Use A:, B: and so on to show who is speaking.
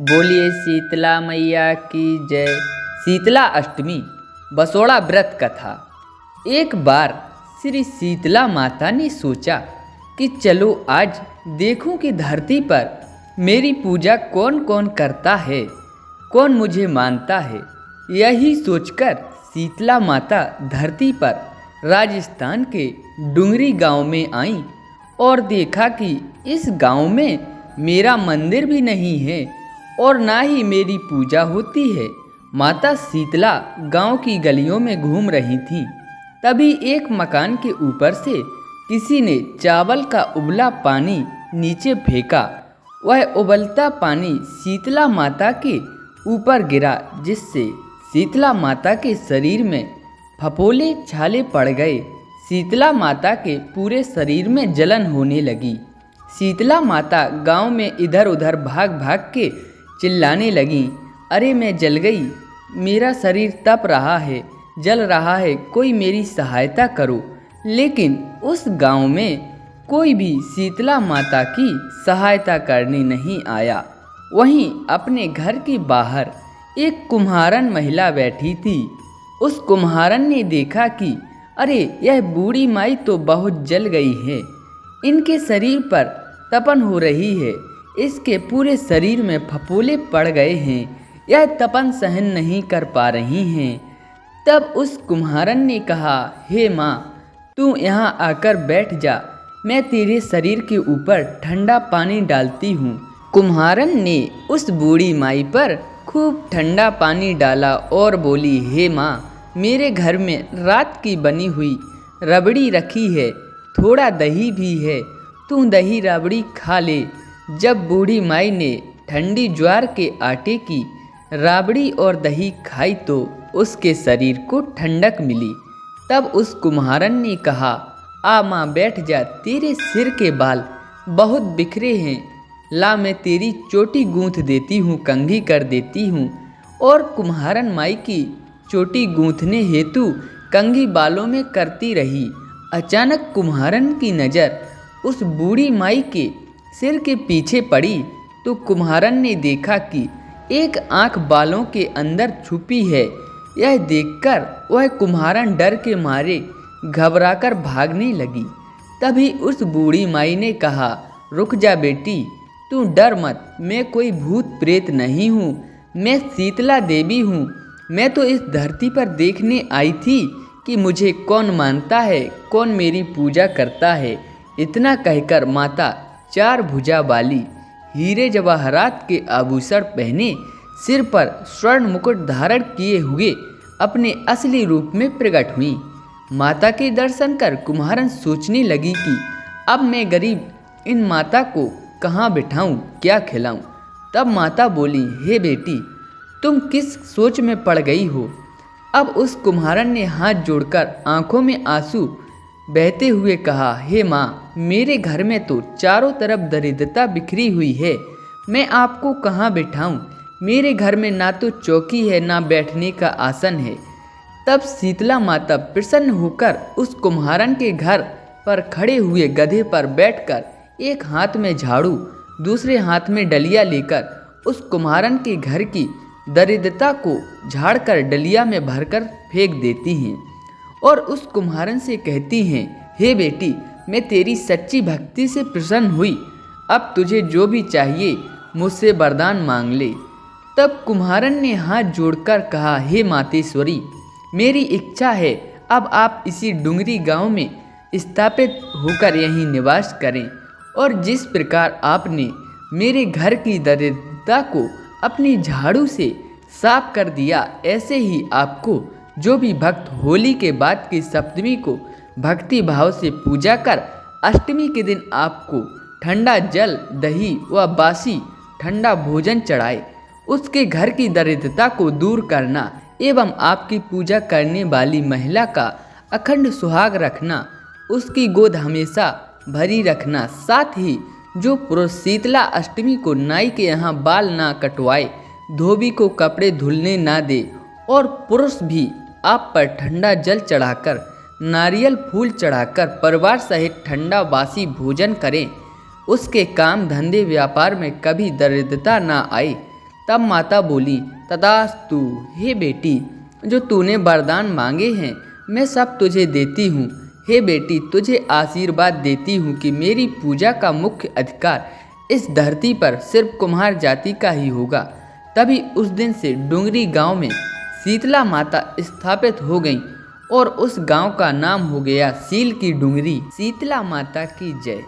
A: बोलिए शीतला मैया की जय। शीतला अष्टमी बसोड़ा व्रत कथा। एक बार श्री शीतला माता ने सोचा कि चलो आज देखूं कि धरती पर मेरी पूजा कौन कौन करता है, कौन मुझे मानता है। यही सोचकर शीतला माता धरती पर राजस्थान के डुंगरी गांव में आई और देखा कि इस गांव में मेरा मंदिर भी नहीं है और ना ही मेरी पूजा होती है। माता शीतला गांव की गलियों में घूम रही थीं। तभी एक मकान के ऊपर से किसी ने चावल का उबला पानी नीचे फेंका। वह उबलता पानी शीतला माता के ऊपर गिरा, जिससे शीतला माता के शरीर में फफोले छाले पड़ गए। शीतला माता के पूरे शरीर में जलन होने लगी। शीतला माता गांव में इधर उधर भाग भाग के चिल्लाने लगी, अरे मैं जल गई, मेरा शरीर तप रहा है, जल रहा है, कोई मेरी सहायता करो। लेकिन उस गांव में कोई भी शीतला माता की सहायता करने नहीं आया। वहीं अपने घर के बाहर एक कुम्हारन महिला बैठी थी। उस कुम्हारन ने देखा कि अरे यह बूढ़ी माई तो बहुत जल गई है, इनके शरीर पर तपन हो रही है, इसके पूरे शरीर में फफोले पड़ गए हैं, यह तपन सहन नहीं कर पा रही हैं। तब उस कुम्हारन ने कहा, हे माँ, तू यहाँ आकर बैठ जा, मैं तेरे शरीर के ऊपर ठंडा पानी डालती हूँ। कुम्हारन ने उस बूढ़ी माई पर खूब ठंडा पानी डाला और बोली, हे माँ, मेरे घर में रात की बनी हुई रबड़ी रखी है, थोड़ा दही भी है, तू दही रबड़ी खा ले। जब बूढ़ी माई ने ठंडी ज्वार के आटे की राबड़ी और दही खाई तो उसके शरीर को ठंडक मिली। तब उस कुम्हारन ने कहा, आ माँ बैठ जा, तेरे सिर के बाल बहुत बिखरे हैं, ला मैं तेरी चोटी गूंथ देती हूँ, कंघी कर देती हूँ। और कुम्हारन माई की चोटी गूंथने हेतु कंघी बालों में करती रही। अचानक कुम्हारन की नज़र उस बूढ़ी माई के सिर के पीछे पड़ी तो कुम्हारन ने देखा कि एक आंख बालों के अंदर छुपी है। यह देखकर वह कुम्हारन डर के मारे घबराकर भागने लगी। तभी उस बूढ़ी माई ने कहा, रुक जा बेटी, तू डर मत, मैं कोई भूत प्रेत नहीं हूँ, मैं शीतला देवी हूँ। मैं तो इस धरती पर देखने आई थी कि मुझे कौन मानता है, कौन मेरी पूजा करता है। इतना कहकर माता चार भुजा वाली, हीरे जवाहरात के आभूषण पहने, सिर पर स्वर्ण मुकुट धारण किए हुए अपने असली रूप में प्रकट हुई। माता के दर्शन कर कुम्हारन सोचने लगी कि अब मैं गरीब इन माता को कहाँ बिठाऊं, क्या खिलाऊं। तब माता बोली, हे बेटी, तुम किस सोच में पड़ गई हो। अब उस कुम्हारन ने हाथ जोड़कर आंखों में आंसू बहते हुए कहा, हे माँ, मेरे घर में तो चारों तरफ दरिद्रता बिखरी हुई है, मैं आपको कहाँ बिठाऊं। मेरे घर में ना तो चौकी है, ना बैठने का आसन है। तब शीतला माता प्रसन्न होकर उस कुम्हारन के घर पर खड़े हुए गधे पर बैठकर एक हाथ में झाड़ू, दूसरे हाथ में डलिया लेकर उस कुम्हारन के घर की दरिद्रता को झाड़कर डलिया में भरकर फेंक देती हैं और उस कुम्हारन से कहती हैं, हे बेटी, मैं तेरी सच्ची भक्ति से प्रसन्न हुई, अब तुझे जो भी चाहिए मुझसे वरदान मांग ले। तब कुम्हारन ने हाथ जोड़कर कहा, हे मातेश्वरी, मेरी इच्छा है अब आप इसी डुंगरी गांव में स्थापित होकर यहीं निवास करें और जिस प्रकार आपने मेरे घर की दरिद्रता को अपनी झाड़ू से साफ कर दिया, ऐसे ही आपको जो भी भक्त होली के बाद की सप्तमी को भक्ति भाव से पूजा कर अष्टमी के दिन आपको ठंडा जल, दही व बासी ठंडा भोजन चढ़ाए, उसके घर की दरिद्रता को दूर करना एवं आपकी पूजा करने वाली महिला का अखंड सुहाग रखना, उसकी गोद हमेशा भरी रखना। साथ ही जो पुरुष शीतला अष्टमी को नाई के यहाँ बाल ना कटवाए, धोबी को कपड़े धुलने ना दे और पुरुष भी आप पर ठंडा जल चढ़ाकर, नारियल फूल चढ़ाकर परिवार सहित ठंडा बासी भोजन करें, उसके काम धंधे व्यापार में कभी दरिद्रता ना आए, तब माता बोली, तथास्तु हे बेटी, जो तूने वरदान मांगे हैं मैं सब तुझे देती हूँ। हे बेटी, तुझे आशीर्वाद देती हूँ कि मेरी पूजा का मुख्य अधिकार इस धरती पर सिर्फ कुम्हार जाति का ही होगा। तभी उस दिन से डुंगरी गांव में शीतला माता स्थापित हो गईं और उस गांव का नाम हो गया सील की डुंगरी। शीतला माता की जय।